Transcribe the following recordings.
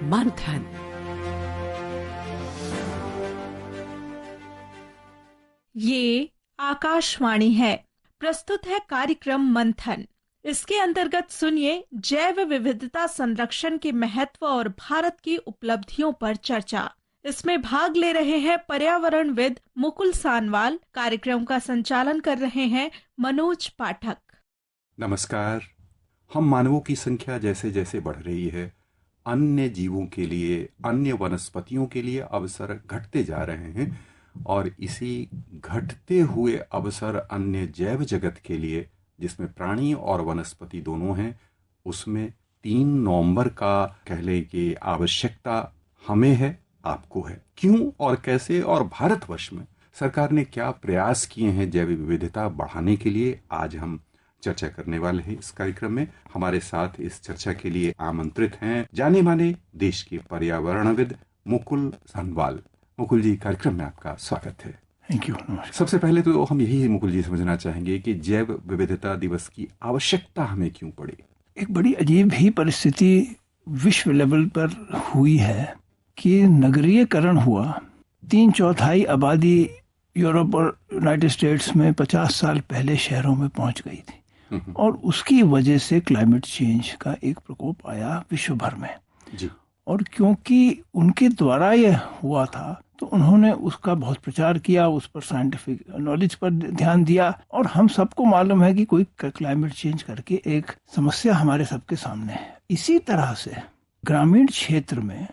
मंथन। ये आकाशवाणी है। प्रस्तुत है कार्यक्रम मंथन। इसके अंतर्गत सुनिए जैव विविधता संरक्षण के महत्व और भारत की उपलब्धियों पर चर्चा। इसमें भाग ले रहे हैं पर्यावरणविद मुकुल सानवाल। कार्यक्रम का संचालन कर रहे हैं मनोज पाठक। नमस्कार। हम मानवों की संख्या जैसे जैसे बढ़ रही है, अन्य जीवों के लिए, अन्य वनस्पतियों के लिए अवसर घटते जा रहे हैं और इसी घटते हुए अवसर अन्य जैव जगत के लिए, जिसमें प्राणी और वनस्पति दोनों हैं, उसमें 3 नवंबर का कह लें कि आवश्यकता हमें है, आपको है। क्यों और कैसे और भारतवर्ष में सरकार ने क्या प्रयास किए हैं जैव विविधता बढ़ाने के लिए, आज हम चर्चा करने वाले हैं। इस कार्यक्रम में हमारे साथ इस चर्चा के लिए आमंत्रित हैं जाने माने देश के पर्यावरणविद मुकुल सानवाल। मुकुल जी, कार्यक्रम में आपका स्वागत है। Thank you. सबसे पहले तो हम यही मुकुल जी समझना चाहेंगे कि जैव विविधता दिवस की आवश्यकता हमें क्यों पड़ी। एक बड़ी अजीब ही परिस्थिति विश्व लेवल पर हुई है कि नगरीयकरण हुआ। 3/4 आबादी यूरोप और यूनाइटेड स्टेट्स में 50 साल पहले शहरों में पहुंच गई थी और उसकी वजह से क्लाइमेट चेंज का एक प्रकोप आया विश्व भर में जी। और क्योंकि उनके द्वारा यह हुआ था तो उन्होंने उसका बहुत प्रचार किया, उस पर साइंटिफिक नॉलेज पर ध्यान दिया और हम सबको मालूम है कि कोई क्लाइमेट चेंज करके एक समस्या हमारे सबके सामने है। इसी तरह से ग्रामीण क्षेत्र में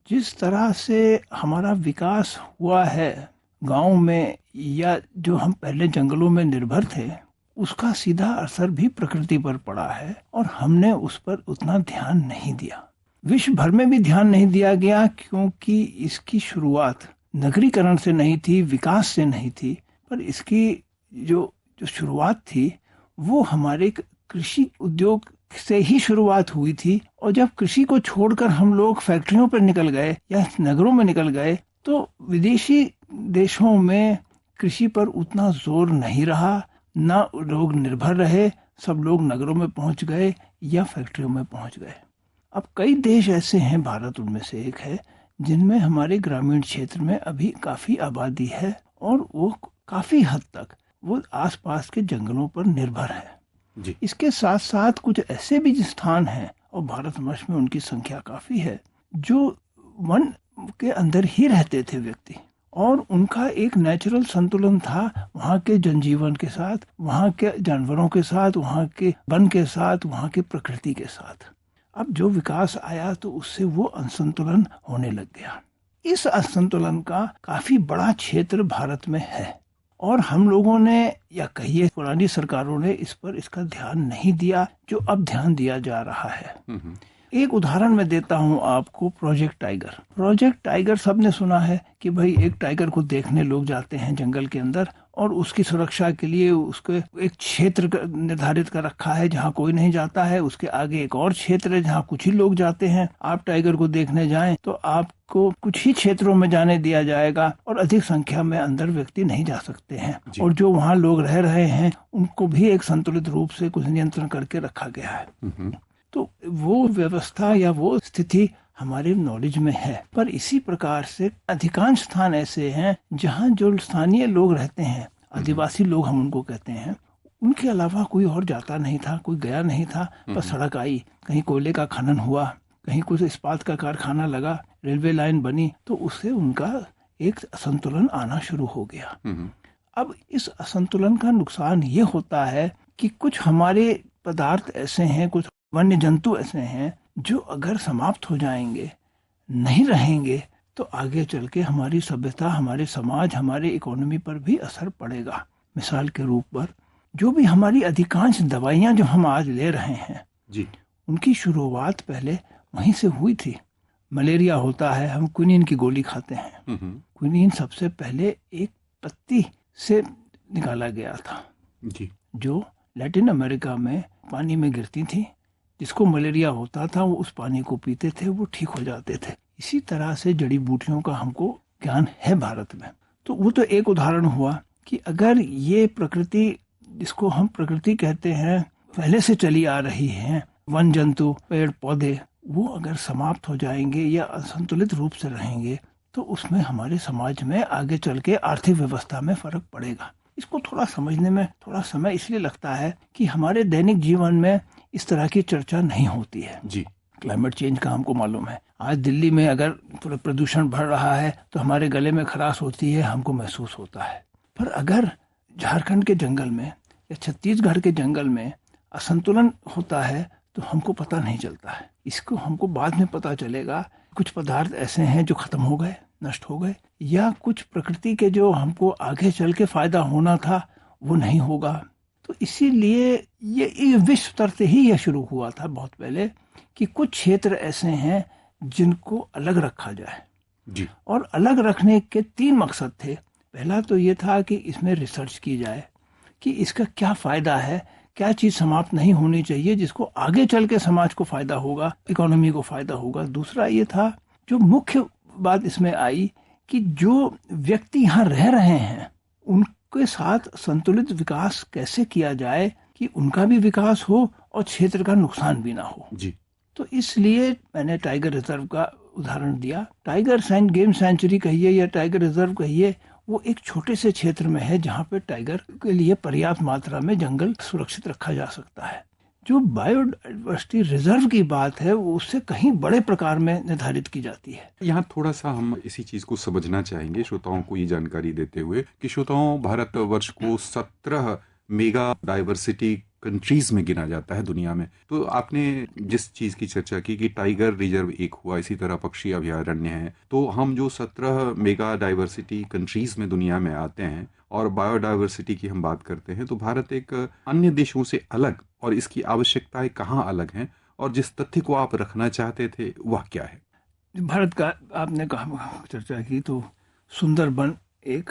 जिस तरह से हमारा विकास हुआ है गांव में, या जो हम पहले जंगलों में निर्भर थे, उसका सीधा असर भी प्रकृति पर पड़ा है और हमने उस पर उतना ध्यान नहीं दिया। विश्व भर में भी ध्यान नहीं दिया गया क्योंकि इसकी शुरुआत नगरीकरण से नहीं थी, विकास से नहीं थी, पर इसकी जो शुरुआत थी वो हमारे कृषि उद्योग से ही शुरुआत हुई थी। और जब कृषि को छोड़कर हम लोग फैक्ट्रियों पर निकल गए या नगरों में निकल गए तो विदेशी देशों में कृषि पर उतना जोर नहीं रहा, ना लोग निर्भर रहे, सब लोग नगरों में पहुंच गए या फैक्ट्रियों में पहुंच गए। अब कई देश ऐसे हैं, भारत उनमें से एक है, जिनमें हमारे ग्रामीण क्षेत्र में अभी काफी आबादी है और वो काफी हद तक वो आसपास के जंगलों पर निर्भर है जी। इसके साथ साथ कुछ ऐसे भी स्थान हैं और भारतवर्ष में उनकी संख्या काफी है जो वन के अंदर ही रहते थे व्यक्ति और उनका एक नेचुरल संतुलन था वहाँ के जनजीवन के साथ, वहाँ के जानवरों के साथ, वहाँ के वन के साथ, वहाँ के प्रकृति के साथ। अब जो विकास आया तो उससे वो असंतुलन होने लग गया। इस असंतुलन का काफी बड़ा क्षेत्र भारत में है और हम लोगों ने, या कहिए पुरानी सरकारों ने, इस पर इसका ध्यान नहीं दिया जो अब ध्यान दिया जा रहा है। एक उदाहरण मैं देता हूं आपको, प्रोजेक्ट टाइगर। प्रोजेक्ट टाइगर सबने सुना है कि भाई एक टाइगर को देखने लोग जाते हैं जंगल के अंदर और उसकी सुरक्षा के लिए उसको एक क्षेत्र निर्धारित कर रखा है जहां कोई नहीं जाता है, उसके आगे एक और क्षेत्र है जहां कुछ ही लोग जाते हैं। आप टाइगर को देखने जाएं तो आपको कुछ ही क्षेत्रों में जाने दिया जाएगा और अधिक संख्या में अंदर व्यक्ति नहीं जा सकते हैं और जो वहाँ लोग रह रहे हैं उनको भी एक संतुलित रूप से कुछ नियंत्रण करके रखा गया है। तो वो व्यवस्था या वो स्थिति हमारे नॉलेज में है। पर इसी प्रकार से अधिकांश स्थान ऐसे हैं जहां जो स्थानीय लोग रहते हैं, आदिवासी लोग हम उनको कहते हैं, उनके अलावा कोई और जाता नहीं था, कोई गया नहीं था। पर सड़क आई, कहीं कोयले का खनन हुआ, कहीं कुछ इस्पात का कारखाना लगा, रेलवे लाइन बनी, तो उससे उनका एक असंतुलन आना शुरू हो गया। अब इस असंतुलन का नुकसान ये होता है कि कुछ हमारे पदार्थ ऐसे हैं, कुछ वन्य जंतु ऐसे हैं जो अगर समाप्त हो जाएंगे, नहीं रहेंगे, तो आगे चल के हमारी सभ्यता, हमारे समाज, हमारे इकोनॉमी पर भी असर पड़ेगा। मिसाल के रूप पर जो भी हमारी अधिकांश दवाइयां जो हम आज ले रहे हैं जी, उनकी शुरुआत पहले वहीं से हुई थी। मलेरिया होता है, हम क्विनीन की गोली खाते हैं। क्विनीन सबसे पहले एक पत्ती से निकाला गया था जी, जो लैटिन अमेरिका में पानी में गिरती थी। जिसको मलेरिया होता था वो उस पानी को पीते थे, वो ठीक हो जाते थे। इसी तरह से जड़ी बूटियों का हमको ज्ञान है भारत में। तो वो तो एक उदाहरण हुआ कि अगर ये प्रकृति, जिसको हम प्रकृति कहते हैं, पहले से चली आ रही है, वन जंतु, पेड़ पौधे, वो अगर समाप्त हो जाएंगे या असंतुलित रूप से रहेंगे तो उसमें हमारे समाज में आगे चल के आर्थिक व्यवस्था में फर्क पड़ेगा। इसको थोड़ा समझने में थोड़ा समय इसलिए लगता है कि हमारे दैनिक जीवन में इस तरह की चर्चा नहीं होती है जी। क्लाइमेट चेंज का हमको मालूम है, आज दिल्ली में अगर प्रदूषण बढ़ रहा है तो हमारे गले में खराश होती है, हमको महसूस होता है। पर अगर झारखंड के जंगल में या छत्तीसगढ़ के जंगल में असंतुलन होता है तो हमको पता नहीं चलता है। इसको हमको बाद में पता चलेगा। कुछ पदार्थ ऐसे हैं जो खत्म हो गए, नष्ट हो गए, या कुछ प्रकृति के जो हमको आगे चल के फायदा होना था वो नहीं होगा। तो इसीलिए ये विश्व स्तर से ही यह शुरू हुआ था बहुत पहले कि कुछ क्षेत्र ऐसे हैं जिनको अलग रखा जाए जी। और अलग रखने के 3 मकसद थे। पहला तो ये था कि इसमें रिसर्च की जाए कि इसका क्या फायदा है, क्या चीज समाप्त नहीं होनी चाहिए जिसको आगे चल के समाज को फायदा होगा, इकोनॉमी को फायदा होगा। दूसरा ये था, जो मुख्य बात इसमें आई, कि जो व्यक्ति यहाँ रह रहे हैं उनके साथ संतुलित विकास कैसे किया जाए कि उनका भी विकास हो और क्षेत्र का नुकसान भी ना हो जी। तो इसलिए मैंने टाइगर रिजर्व का उदाहरण दिया। टाइगर गेम सेंचुरी कहिए या टाइगर रिजर्व कहिए, वो एक छोटे से क्षेत्र में है जहाँ पे टाइगर के लिए पर्याप्त मात्रा में जंगल सुरक्षित रखा जा सकता है। जो बायोडाइवर्सिटी रिजर्व की बात है वो उससे कहीं बड़े प्रकार में निर्धारित की जाती है। यहाँ थोड़ा सा हम इसी चीज को समझना चाहेंगे श्रोताओं को ये जानकारी देते हुए कि श्रोताओं, भारतवर्ष को 17 मेगा डाइवर्सिटी कंट्रीज में गिना जाता है दुनिया में। तो आपने जिस चीज की चर्चा की कि टाइगर रिजर्व एक हुआ, इसी तरह पक्षी अभयारण्य है, तो हम जो 17 मेगा डाइवर्सिटी कंट्रीज में दुनिया में आते हैं और बायोडाइवर्सिटी की हम बात करते हैं, तो भारत एक अन्य देशों से अलग, और इसकी आवश्यकताएं कहाँ अलग हैं, और जिस तथ्य को आप रखना चाहते थे वह क्या है? भारत का आपने कहा चर्चा की तो सुंदरबन एक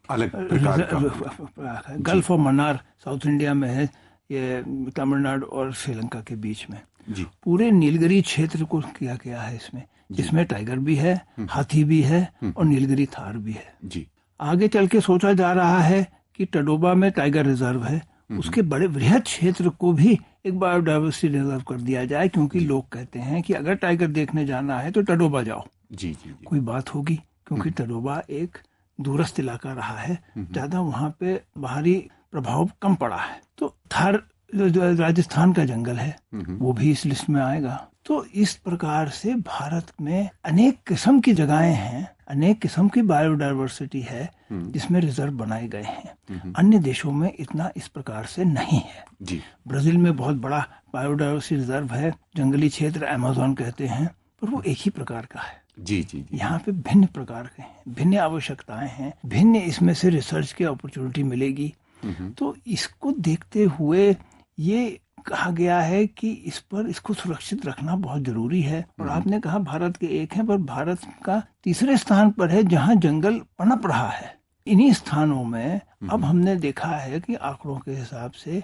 अलग प्रकार का है। Gulf of Mannar south India में है, ये तमिलनाडु और श्रीलंका के बीच में जी। पूरे नीलगिरी क्षेत्र को किया गया है इसमें, जिसमें टाइगर भी है, हाथी भी है और नीलगिरी थार भी है जी। आगे चल के सोचा जा रहा है कि टडोबा में टाइगर रिजर्व है, उसके बड़े बृहद क्षेत्र को भी एक बायोडाइवर्सिटी रिजर्व कर दिया जाए, क्योंकि लोग कहते हैं कि अगर टाइगर देखने जाना है तो टडोबा जाओ। जी जी जी। कोई बात होगी, क्योंकि टडोबा एक दूरस्थ इलाका रहा है, ज्यादा वहां पे बाहरी प्रभाव कम पड़ा है। तो थार जो राजस्थान का जंगल है वो भी इस लिस्ट में आएगा। तो इस प्रकार से भारत में अनेक किस्म की जगहें हैं, अनेक किस्म की बायोडाइवर्सिटी है जिसमें रिजर्व बनाए गए हैं। अन्य देशों में इतना इस प्रकार से नहीं है जी। ब्राजील में बहुत बड़ा बायोडाइवर्सिटी रिजर्व है, जंगली क्षेत्र अमेज़न कहते हैं, पर वो एक ही प्रकार का है। जी जी जी। यहाँ पे भिन्न प्रकार के हैं, भिन्न आवश्यकताएं हैं, भिन्न इसमें से रिसर्च की अपॉर्चुनिटी मिलेगी। तो इसको देखते हुए ये कहा गया है कि इसको सुरक्षित रखना बहुत जरूरी है। और आपने कहा भारत के एक है, पर भारत का तीसरे स्थान पर है जहाँ जंगल पनप रहा है। इन्हीं स्थानों में अब हमने देखा है कि आंकड़ों के हिसाब से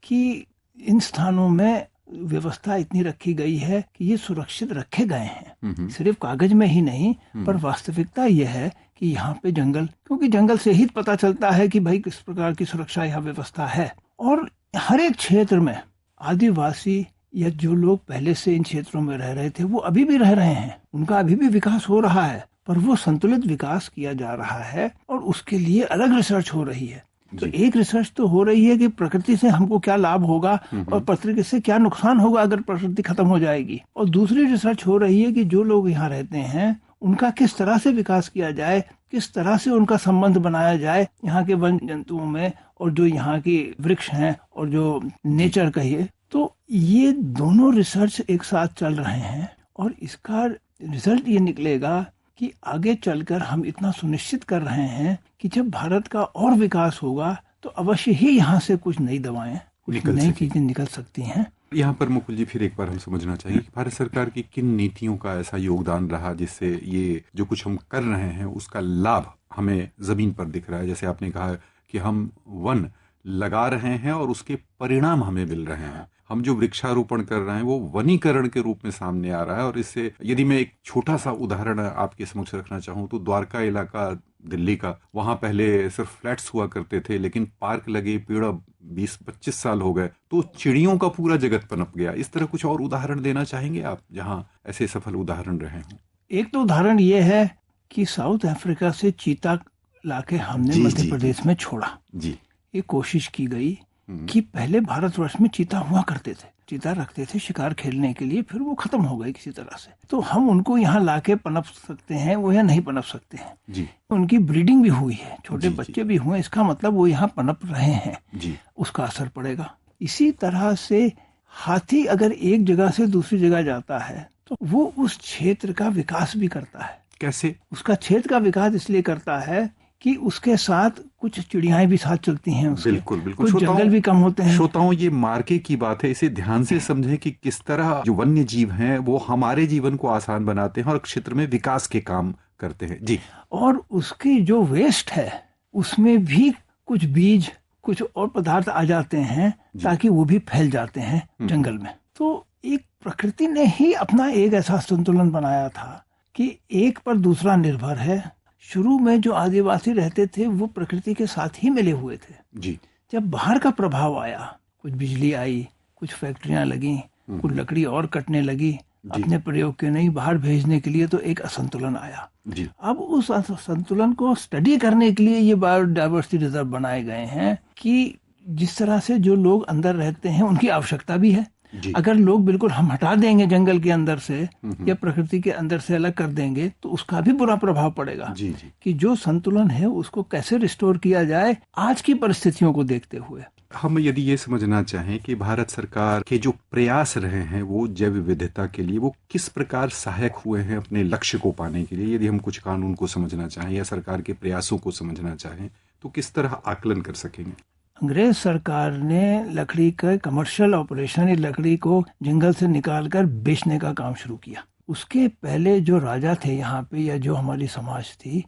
कि इन स्थानों में व्यवस्था इतनी रखी गई है कि ये सुरक्षित रखे गए हैं, सिर्फ कागज में ही नहीं, पर वास्तविकता यह है कि यहाँ पे जंगल, क्योंकि जंगल से ही पता चलता है कि भाई किस प्रकार की सुरक्षा यहाँ व्यवस्था है। और हर एक क्षेत्र में आदिवासी या जो लोग पहले से इन क्षेत्रों में रह रहे थे वो अभी भी रह रहे हैं, उनका अभी भी विकास हो रहा है, पर वो संतुलित विकास किया जा रहा है और उसके लिए अलग रिसर्च हो रही है। तो एक रिसर्च तो हो रही है कि प्रकृति से हमको क्या लाभ होगा और प्रकृति से क्या नुकसान होगा अगर प्रकृति खत्म हो जाएगी, और दूसरी रिसर्च हो रही है कि जो लोग यहाँ रहते हैं उनका किस तरह से विकास किया जाए, किस तरह से उनका संबंध बनाया जाए यहाँ के वन जंतुओं में और जो यहाँ की वृक्ष हैं और जो नेचर कहिए। तो ये दोनों रिसर्च एक साथ चल रहे हैं और इसका रिजल्ट ये निकलेगा कि आगे चलकर हम इतना सुनिश्चित कर रहे हैं कि जब भारत का और विकास होगा तो अवश्य ही यहाँ से कुछ नई दवाएं, कुछ नई चीजें निकल सकती हैं। यहाँ पर मुकुल जी फिर एक बार हम समझना चाहिए कि भारत सरकार की किन नीतियों का ऐसा योगदान रहा जिससे ये जो कुछ हम कर रहे हैं उसका लाभ हमें जमीन पर दिख रहा है। जैसे आपने कहा कि हम वन लगा रहे हैं और उसके परिणाम हमें मिल रहे हैं, हम जो वृक्षारोपण कर रहे हैं वो वनीकरण के रूप में सामने आ रहा है। और इससे यदि मैं एक छोटा सा उदाहरण आपके समक्ष रखना चाहूँ तो द्वारका इलाका दिल्ली का, वहां पहले सिर्फ फ्लैट्स हुआ करते थे, लेकिन पार्क लगे, पेड़ 20-25 साल हो गए तो चिड़ियों का पूरा जगत पनप गया। इस तरह कुछ और उदाहरण देना चाहेंगे आप जहां ऐसे सफल उदाहरण रहे हों? एक तो उदाहरण ये है कि साउथ अफ्रीका से चीता लाके हमने मध्य प्रदेश में छोड़ा। जी, ये कोशिश की गई कि पहले भारतवर्ष में चीता हुआ करते थे, चीता रखते थे शिकार खेलने के लिए, फिर वो खत्म हो गए किसी तरह से, तो हम उनको यहाँ लाके पनप सकते हैं, वो यहाँ नहीं पनप सकते हैं जी। उनकी ब्रीडिंग भी हुई है, छोटे बच्चे भी हुए, इसका मतलब वो यहाँ पनप रहे हैं जी। उसका असर पड़ेगा। इसी तरह से हाथी अगर एक जगह से दूसरी जगह जाता है तो वो उस क्षेत्र का विकास भी करता है। कैसे? उसका क्षेत्र का विकास इसलिए करता है कि उसके साथ कुछ चिड़ियाएं भी साथ चलती हैं उसके, बिल्कुल बिल्कुल, कुछ जंगल भी कम होते हैं। श्रोताओं, ये मार्के की बात है, इसे ध्यान से समझें कि किस तरह जो वन्य जीव हैं वो हमारे जीवन को आसान बनाते हैं और क्षेत्र में विकास के काम करते हैं। जी। और उसकी जो वेस्ट है उसमें भी कुछ बीज, कुछ और पदार्थ आ जाते हैं ताकि वो भी फैल जाते हैं जंगल में। तो एक प्रकृति ने ही अपना एक ऐसा संतुलन बनाया था कि एक पर दूसरा निर्भर है। शुरू में जो आदिवासी रहते थे वो प्रकृति के साथ ही मिले हुए थे जी। जब बाहर का प्रभाव आया, कुछ बिजली आई, कुछ फैक्ट्रियां लगी, कुछ लकड़ी और कटने लगी अपने प्रयोग के नहीं बाहर भेजने के लिए, तो एक असंतुलन आया जी। अब उस असंतुलन को स्टडी करने के लिए ये बायोडायवर्सिटी रिजर्व बनाए गए हैं कि जिस तरह से जो लोग अंदर रहते हैं उनकी आवश्यकता भी है। अगर लोग बिल्कुल हम हटा देंगे जंगल के अंदर से या प्रकृति के अंदर से अलग कर देंगे तो उसका भी बुरा प्रभाव पड़ेगा। जी जी। कि जो संतुलन है उसको कैसे रिस्टोर किया जाए आज की परिस्थितियों को देखते हुए। हम यदि ये समझना चाहें कि भारत सरकार के जो प्रयास रहे हैं वो जैव विविधता के लिए, वो किस प्रकार सहायक हुए हैं अपने लक्ष्य को पाने के लिए, यदि हम कुछ कानून को समझना चाहें या सरकार के प्रयासों को समझना चाहें तो किस तरह आकलन कर सकेंगे? अंग्रेज सरकार ने लकड़ी का कमर्शियल ऑपरेशन, लकड़ी को जंगल से निकालकर बेचने का काम शुरू किया। उसके पहले जो राजा थे यहाँ पे या जो हमारी समाज थी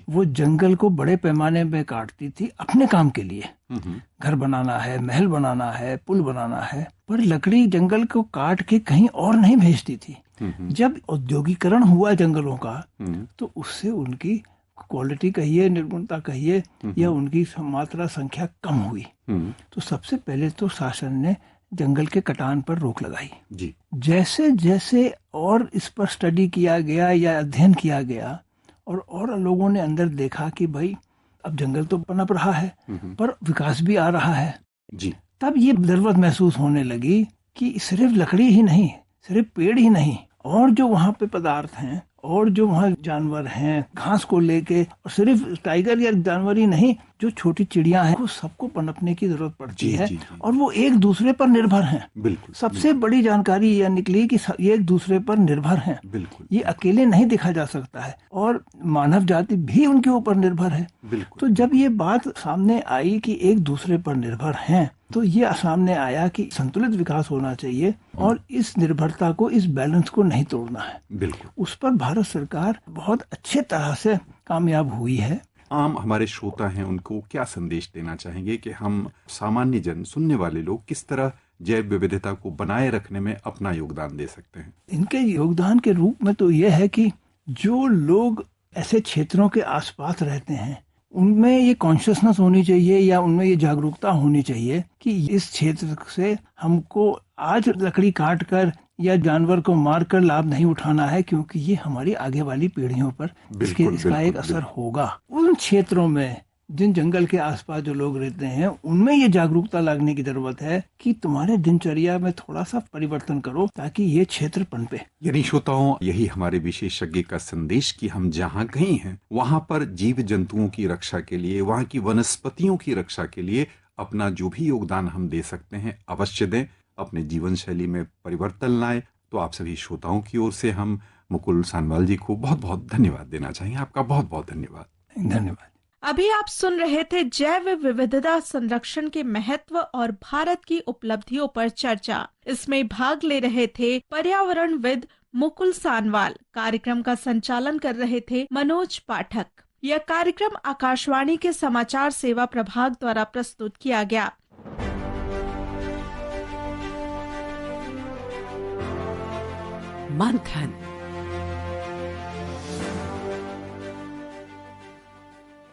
वो जंगल को बड़े पैमाने पे काटती थी अपने काम के लिए, घर बनाना है, महल बनाना है, पुल बनाना है, पर लकड़ी जंगल को काट के कहीं और नहीं भेजती थी। जब औद्योगिकरण हुआ जंगलों का तो उससे उनकी क्वालिटी कहिए, निर्गुणता कहिए या उनकी मात्रा संख्या कम हुई। तो सबसे पहले तो शासन ने जंगल के कटान पर रोक लगाई जी। जैसे जैसे और इस पर स्टडी किया गया या अध्ययन किया गया और लोगों ने अंदर देखा कि भाई अब जंगल तो पनप रहा है पर विकास भी आ रहा है जी। तब ये जरूरत महसूस होने लगी कि सिर्फ लकड़ी ही नहीं, सिर्फ पेड़ ही नहीं, और जो वहाँ पे पदार्थ हैं और जो वहाँ जानवर हैं घास को लेके, और सिर्फ टाइगर या जानवर ही नहीं, जो छोटी चिड़िया हैं वो सबको पनपने की जरूरत पड़ती है जी। और वो एक दूसरे पर निर्भर हैं। बिल्कुल। सबसे बड़ी जानकारी यह निकली कि ये एक दूसरे पर निर्भर हैं। बिल्कुल। ये अकेले नहीं देखा जा सकता है और मानव जाति भी उनके ऊपर निर्भर है। बिल्कुल। तो जब ये बात सामने आई कि एक दूसरे पर निर्भर हैं तो ये सामने आया कि संतुलित विकास होना चाहिए और इस निर्भरता को, इस बैलेंस को नहीं तोड़ना है। बिल्कुल। उस पर भारत सरकार बहुत अच्छे तरह से कामयाब हुई है। आम हमारे श्रोता हैं उनको क्या संदेश देना चाहेंगे कि हम सामान्य जन, सुनने वाले लोग किस तरह जैव विविधता को बनाए रखने में अपना योगदान दे सकते हैं? इनके योगदान के रूप में तो यह है कि जो लोग ऐसे क्षेत्रों के आसपास रहते हैं उनमें ये कॉन्शियसनेस होनी चाहिए या उनमें ये जागरूकता होनी चाहिए कि इस क्षेत्र से हमको आज लकड़ी काट कर या जानवर को मार कर लाभ नहीं उठाना है, क्योंकि ये हमारी आगे वाली पीढ़ियों पर इसका एक असर होगा। उन क्षेत्रों में जिन जंगल के आसपास जो लोग रहते हैं उनमें ये जागरूकता लाने की जरूरत है कि तुम्हारे दिनचर्या में थोड़ा सा परिवर्तन करो ताकि ये क्षेत्र पनपे। यानी श्रोताओं, यही हमारे विशेषज्ञ का संदेश कि हम जहाँ कहीं हैं वहाँ पर जीव जंतुओं की रक्षा के लिए, वहाँ की वनस्पतियों की रक्षा के लिए अपना जो भी योगदान हम दे सकते हैं अवश्य दें, अपने जीवन शैली में परिवर्तन लाएं। तो आप सभी श्रोताओं की ओर से हम मुकुल सानवाल जी को बहुत बहुत धन्यवाद देना चाहेंगे। आपका बहुत बहुत धन्यवाद। धन्यवाद। अभी आप सुन रहे थे जैव विविधता संरक्षण के महत्व और भारत की उपलब्धियों पर चर्चा। इसमें भाग ले रहे थे पर्यावरणविद मुकुल सानवाल। कार्यक्रम का संचालन कर रहे थे मनोज पाठक। यह कार्यक्रम आकाशवाणी के समाचार सेवा प्रभाग द्वारा प्रस्तुत किया गया। मंथन।